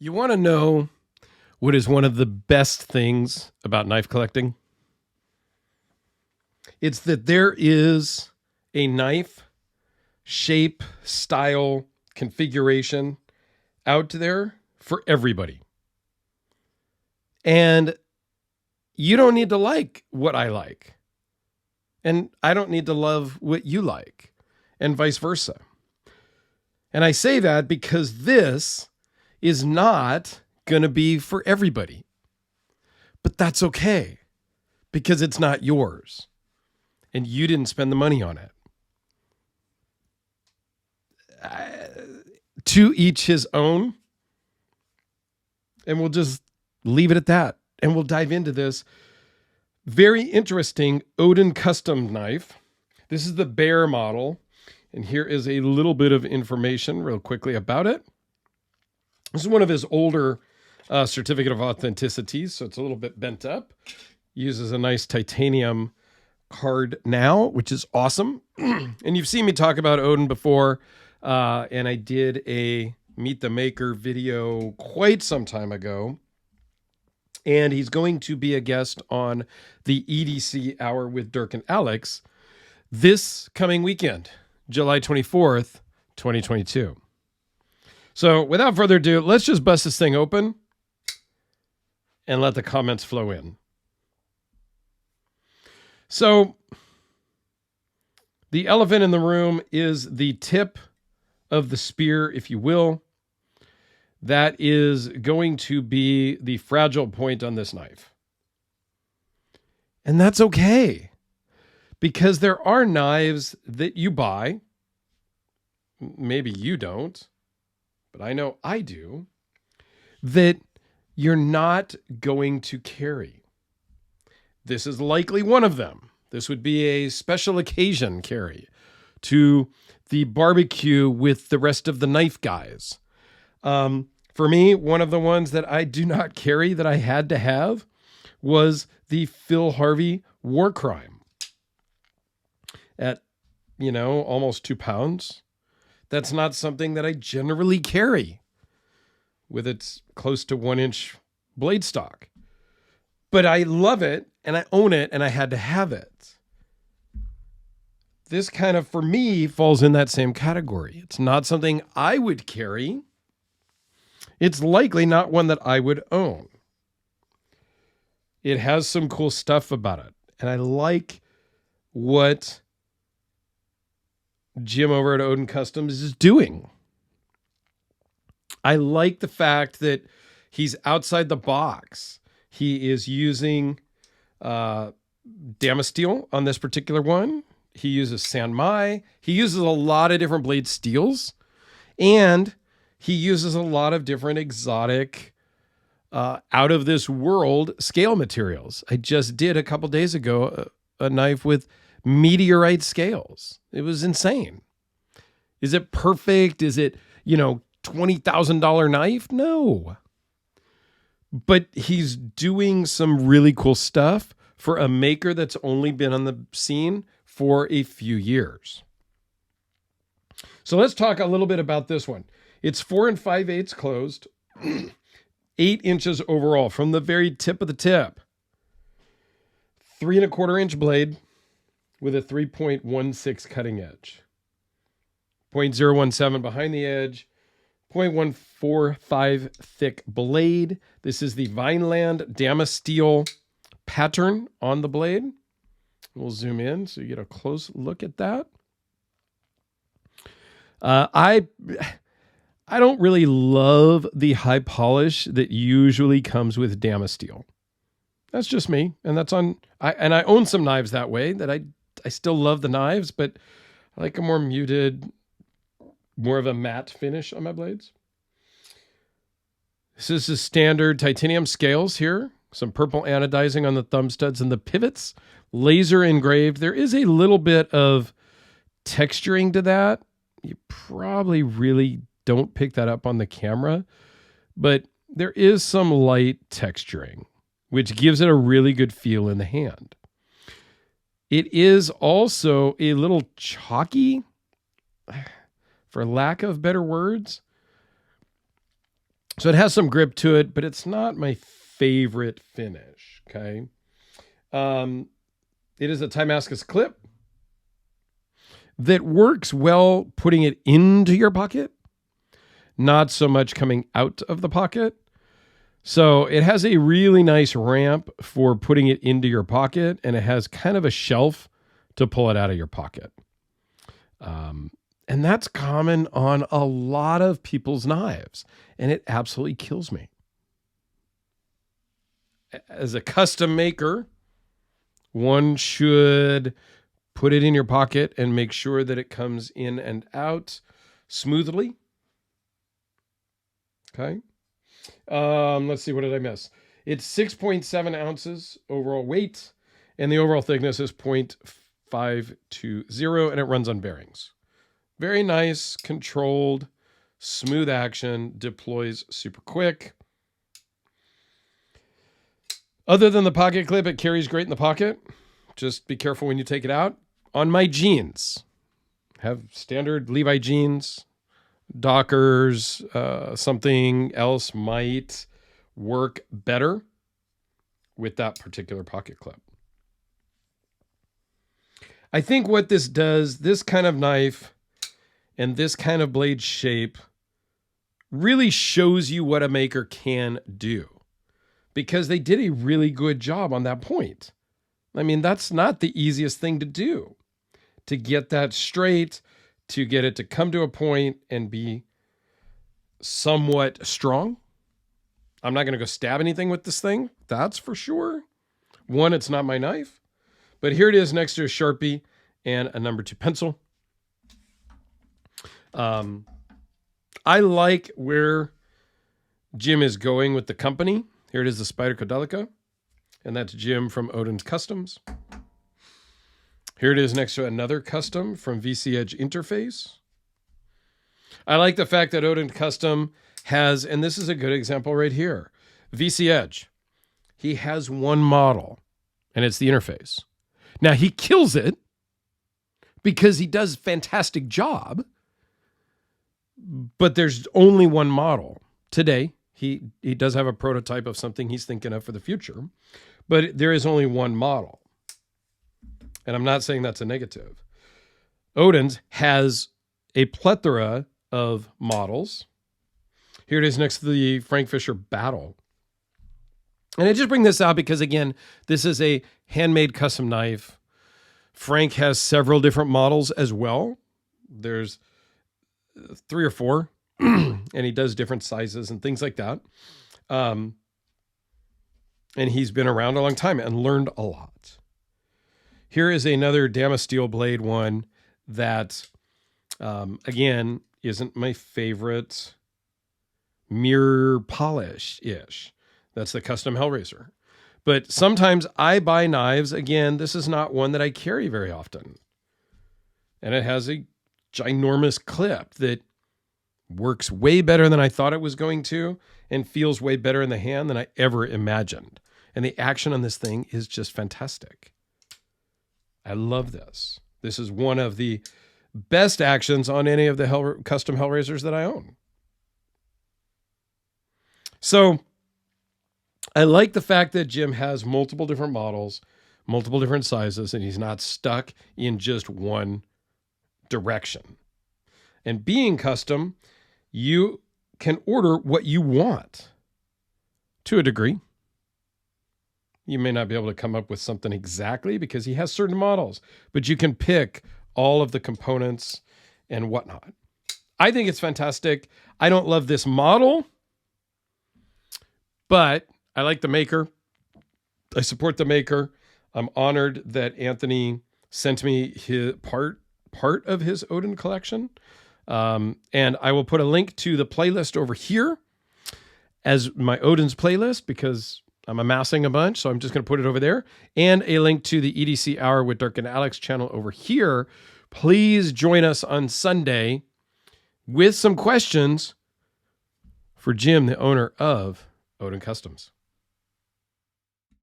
You want to know what is one of the best things about knife collecting? It's that there is a knife shape, style, configuration out there for everybody. And you don't need to like what I like. And I don't need to love what you like, and vice versa. And I say that because this is not going to be for everybody. But that's okay, because it's not yours. And you didn't spend the money on it. To each his own. And we'll just leave it at that. And we'll dive into this very interesting Odin custom knife. This is the bear model. And here is a little bit of information real quickly about it. This is one of his older certificate of authenticity, so it's a little bit bent up. Uses a nice titanium card now, which is awesome. And you've seen me talk about Odin before, and I did a Meet the Maker video quite some time ago. And he's going to be a guest on the EDC Hour with Dirk and Alex this coming weekend, July 24th, 2022. So without further ado, let's just bust this thing open and let the comments flow in. So the elephant in the room is the tip of the spear, if you will. That is going to be the fragile point on this knife. And that's okay, because there are knives that you buy. Maybe you don't, but I know I do, that you're not going to carry. This is likely one of them. This would be a special occasion carry to the barbecue with the rest of the knife guys. For me, one of the ones that I do not carry that I had to have was the Phil Harvey War Crime at, almost 2 pounds. That's not something that I generally carry with its close to 1-inch blade stock. But I love it and I own it and I had to have it. This kind of, for me, falls in that same category. It's not something I would carry. It's likely not one that I would own. It has some cool stuff about it. And I like what Jim over at Odin Customs is doing. I like the fact that he's outside the box. He is using Damasteel on this particular one. He uses Sanmai. He uses a lot of different blade steels. And he uses a lot of different exotic, out of this world scale materials. I just did a couple days ago a knife with meteorite scales. It was insane. Is it perfect? Is it, $20,000 knife? No. But he's doing some really cool stuff for a maker that's only been on the scene for a few years. So let's talk a little bit about this one. It's 4 5/8 closed, 8 inches overall from the very tip of the tip. 3 1/4 inch blade with a 3.16 cutting edge. 0.017 behind the edge. 0.145 thick blade. This is the Vineland Damasteel pattern on the blade. We'll zoom in so you get a close look at that. I don't really love the high polish that usually comes with Damasteel. That's just me, and I own some knives that way that I still love the knives, but I like a more muted, more of a matte finish on my blades. This is the standard titanium scales here. Some purple anodizing on the thumb studs and the pivots. Laser engraved. There is a little bit of texturing to that. You probably really don't pick that up on the camera, but there is some light texturing, which gives it a really good feel in the hand. It is also a little chalky, for lack of better words. So it has some grip to it, but it's not my favorite finish, okay? It is a Timascus clip that works well putting it into your pocket, not so much coming out of the pocket. So it has a really nice ramp for putting it into your pocket, and it has kind of a shelf to pull it out of your pocket. And that's common on a lot of people's knives, and it absolutely kills me. As a custom maker, one should put it in your pocket and make sure that it comes in and out smoothly. Okay. Let's see, what did I miss? It's 6.7 ounces overall weight, and the overall thickness is 0.520, and it runs on bearings. Very nice, controlled, smooth action, deploys super quick. Other than the pocket clip, it carries great in the pocket. Just be careful when you take it out. On my jeans, have standard Levi jeans, Dockers, something else might work better with that particular pocket clip. I think what this does, this kind of knife and this kind of blade shape really shows you what a maker can do, because they did a really good job on that point. I mean, that's not the easiest thing to do, to get that straight, to get it to come to a point and be somewhat strong. I'm not going to go stab anything with this thing, that's for sure. One, it's not my knife, but here it is next to a Sharpie and a number 2 pencil. I like where Jim is going with the company. Here it is, the Spider Codelica, and that's Jim from Odin's Customs. Here it is next to another custom from VC Edge Interface. I like the fact that Odin Custom has, and this is a good example right here, VC Edge. He has one model, and it's the interface. Now, he kills it because he does a fantastic job, but there's only one model today. He does have a prototype of something he's thinking of for the future, but there is only one model. And I'm not saying that's a negative. Odin's has a plethora of models. Here it is next to the Frank Fisher Battle. And I just bring this out because, again, this is a handmade custom knife. Frank has several different models as well. There's 3 or 4, and he does different sizes and things like that. And he's been around a long time and learned a lot. Here is another Damasteel blade one that, again, isn't my favorite mirror polish-ish. That's the Custom Hellraiser. But sometimes I buy knives. Again, this is not one that I carry very often. And it has a ginormous clip that works way better than I thought it was going to and feels way better in the hand than I ever imagined. And the action on this thing is just fantastic. I love this. This is one of the best actions on any of the custom Hellraisers that I own. So I like the fact that Jim has multiple different models, multiple different sizes, and he's not stuck in just one direction. And being custom, you can order what you want to a degree. You may not be able to come up with something exactly because he has certain models, but you can pick all of the components and whatnot. I think it's fantastic. I don't love this model, but I like the maker. I support the maker. I'm honored that Anthony sent me his part of his Odin collection. And I will put a link to the playlist over here as my Odin's playlist because I'm amassing a bunch. So I'm just going to put it over there, and a link to the EDC Hour with Dirk and Alex channel over here. Please join us on Sunday with some questions for Jim, the owner of Odin Customs.